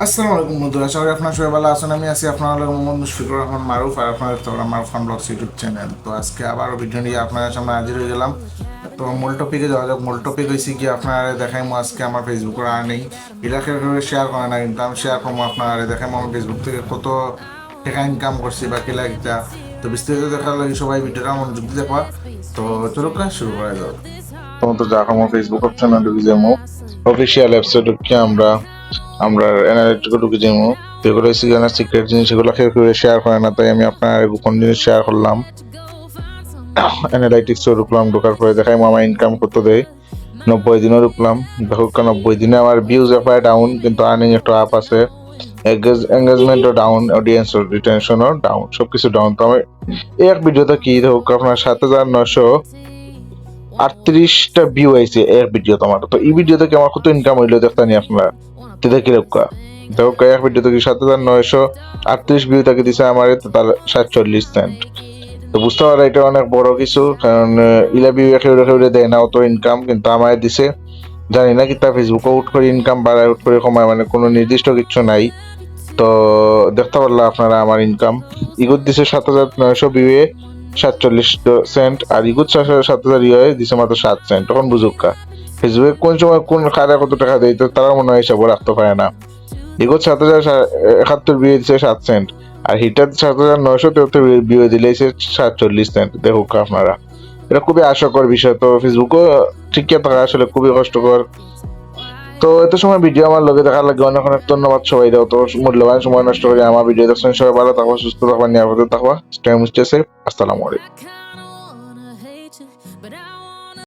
আসসালামু আলাইকুম বন্ধুরা, আশা করি আপনারা সবাই ভালো আছেন। আমি আছি আপনার লগে মোহাম্মদ মুশফিকুর রহমান মারুফ, আর আপনারা দেখতে পারেন আমার ফান ব্লগস ইউটিউব চ্যানেল। তো আজকে আবারও ভিডিও নিয়ে আপনাদের সামনে হাজির হয়ে গেলাম। তো মূল টপিকে যাওয়া যাক। মূল টপিক হয়েছে কি, আপনারা দেখাই আজকে আমার ফেসবুকের আর্নিং এটাকে শেয়ার করে না, কিন্তু আমি শেয়ার করবো। আপনারা দেখাই আমার ফেসবুক থেকে কত টাকা ইনকাম করছি বা কিলা কিটা। তো বিস্তারিত দেখার লাগে সবাই ভিডিওটা মনোযোগ দিয়ে দেখবা। তো চলুক শুরু করা যাক। তো যা আমার ফেসবুক অপশনে ঢুকে যাবো, অফিসিয়াল অ্যাপসে ঢুকে আমরা আমরা অ্যানালিটিকে ঢুকে যাবো। যেগুলো সিজনের সিক্রেট জিনিস সেগুলো কেউ কেউ শেয়ার করে না, তাই আমি আপনার গোপন জিনিস শেয়ার করলাম। অ্যানালাইটিক্সে ঢুকলাম, ঢোকার পরে দেখাই আমার ইনকাম কত দেয়। 90 দিনও ঢুকলাম, দেখো 90 দিনে আমার ভিউজ এফআই ডাউন, কিন্তু আর্নিং একটু আপ আছে। এঙ্গেজমেন্টও ডাউন, অডিয়েন্স রিটেনশনও ডাউন, সবকিছু ডাউন। তো আমি এক ভিডিওতে কি হোক আপনার 7,938টা ভিউ আইছে এক ভিডিও তোমার। তো এই ভিডিও থেকে আমার কত ইনকাম হইলো দেখতানি আপনারা, তো দেখি রক্ষা দেখো এক ভিডিও থেকে 7,938 ভিউ তাকে দিছে আমার তার 47 সেন্ট। তো বুঝতে পারো এটা অনেক বড় কিছু, কারণ ইলা ভিউ একেবারে দেয় না অত ইনকাম, কিন্তু আমার দিছে। জানি না কি তা ফেসবুকে উঠ করে ইনকাম বাড়ায়, উঠ করে কমায়, মানে কোনো নির্দিষ্ট কিছু নাই। তো দেখতে পারলাম আপনারা আমার ইনকাম। ইগুত দিছে 7,900 ভিউয়ে 47 সেন্ট, আর ইগুত 7,000 ইয়ে দিছে মাত্র 7 সেন্ট। তখন বুঝুক ফেসবুকে কোন সময় কোন খারা কত টাকা দেয়, তো তারা মনে হয় হিসাব রাখতে পারে না। ইগুত 7,071 দিছে 7 সেন্ট, আর হিটার 7,973 বিয়ে দিলেছে 47 সেন্ট। দেখুক আপনারা, এটা খুবই আশাকর বিষয়। তো ফেসবুকও টিকে থাকা আসলে খুবই কষ্টকর। তো এত সময় ভিডিও আমার লগে দেখার লাগে অনেক অনেক ধন্যবাদ সবাই। দাও তো মূল্যবান সময় নষ্ট করে আমার ভিডিও দেখছেন। সবাই ভালো থাকবা, সুস্থ থাকবা, নিরাপদে থাকবা। স্টে মুস্টে সেফ। আসসালামু আলাইকুম।